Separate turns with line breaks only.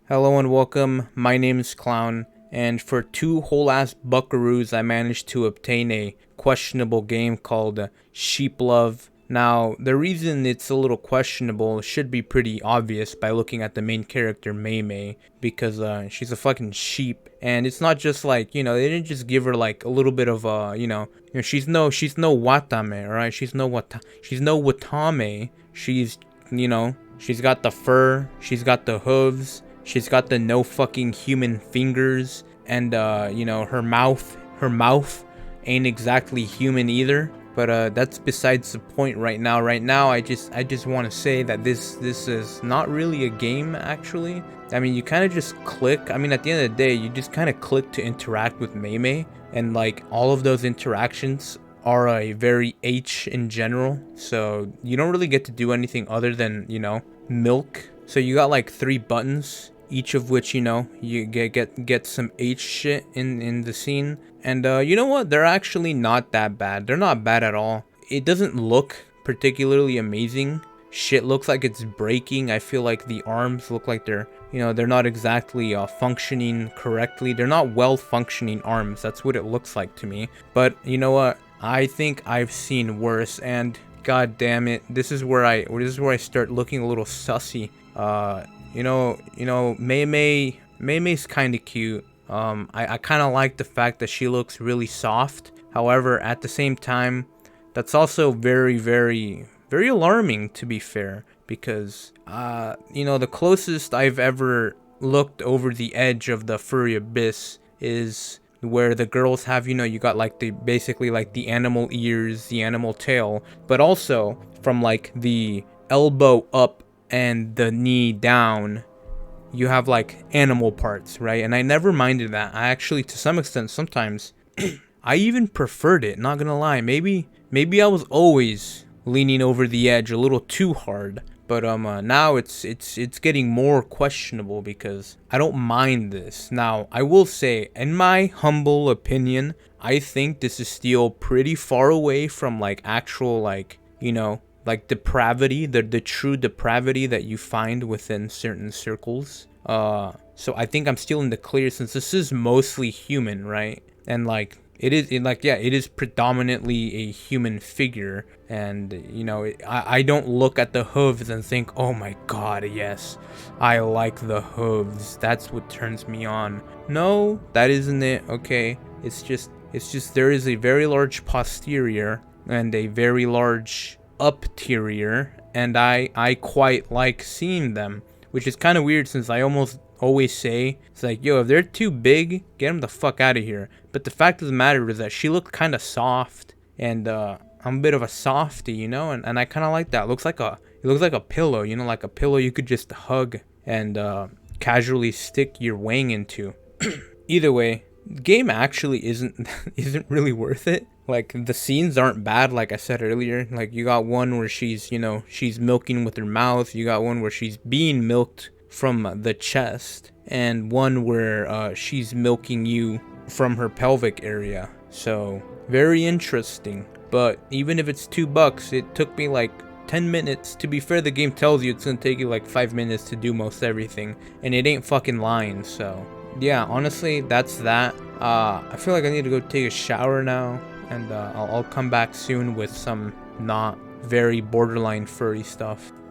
Hello and welcome, my name is Clown, and for two whole ass buckaroos I managed to obtain a questionable game called Sheep Love. Now, the reason it's a little questionable should be pretty obvious by looking at the main character, Mei, because she's a fucking sheep, and it's not just like, they didn't just give her like a little bit of she's no Watame, alright? She's no Watame. She's got the fur, she's got the hooves, she's got the no fucking human fingers, and her mouth ain't exactly human either. But that's besides the point right now. Right now, I just want to say that this is not really a game actually. I mean, you kind of just click. I mean, at the end of the day, you just kind of click to interact with Mei, and like all of those interactions are a very H in general. So you don't really get to do anything other than milk. So you got like three buttons, each of which you get some H shit in the scene. And you know what? They're actually not that bad. They're not bad at all. It doesn't look particularly amazing. Shit looks like it's breaking. I feel like the arms look like they're not exactly functioning correctly. They're not well functioning arms. That's what it looks like to me. But you know what? I think I've seen worse, and god damn it, this is where I start looking a little sussy. Mei's kind of cute. I kind of like the fact that she looks really soft. However, at the same time, that's also very, very, very alarming, to be fair, because the closest I've ever looked over the edge of the furry abyss is where the girls have, you got like basically like the animal ears, the animal tail, but also from like the elbow up and the knee down, you have like animal parts, right? And I never minded that. I actually, to some extent, sometimes I even preferred it, not gonna lie. Maybe I was always leaning over the edge a little too hard. But now it's getting more questionable because I don't mind this. Now, I will say, in my humble opinion, I think this is still pretty far away from like actual like depravity, the true depravity that you find within certain circles. So I think I'm still in the clear since this is mostly human, right? And like it is predominantly a human figure, and I don't look at the hooves and think, oh my god, yes, I like the hooves, that's what turns me on. No, that isn't it. Okay, it's just there is a very large posterior and a very large upterior, and I quite like seeing them, which is kind of weird since I almost always say it's like, yo, if they're too big, get them the fuck out of here. But the fact of the matter is that she looked kind of soft, and I'm a bit of a softie, and I kind of like that. It looks like a pillow, like a pillow you could just hug and casually stick your wang into. Either way, the game actually isn't really worth it. Like, the scenes aren't bad, like I said earlier. Like, you got one where she's milking with her mouth. You got one where she's being milked from the chest, and one where she's milking you from her pelvic area. So, very interesting. But even if it's $2, it took me like 10 minutes. To be fair, the game tells you it's gonna take you like 5 minutes to do most everything, and it ain't fucking lying. So yeah, honestly, that's that. I feel like I need to go take a shower now, and I'll come back soon with some not very borderline furry stuff.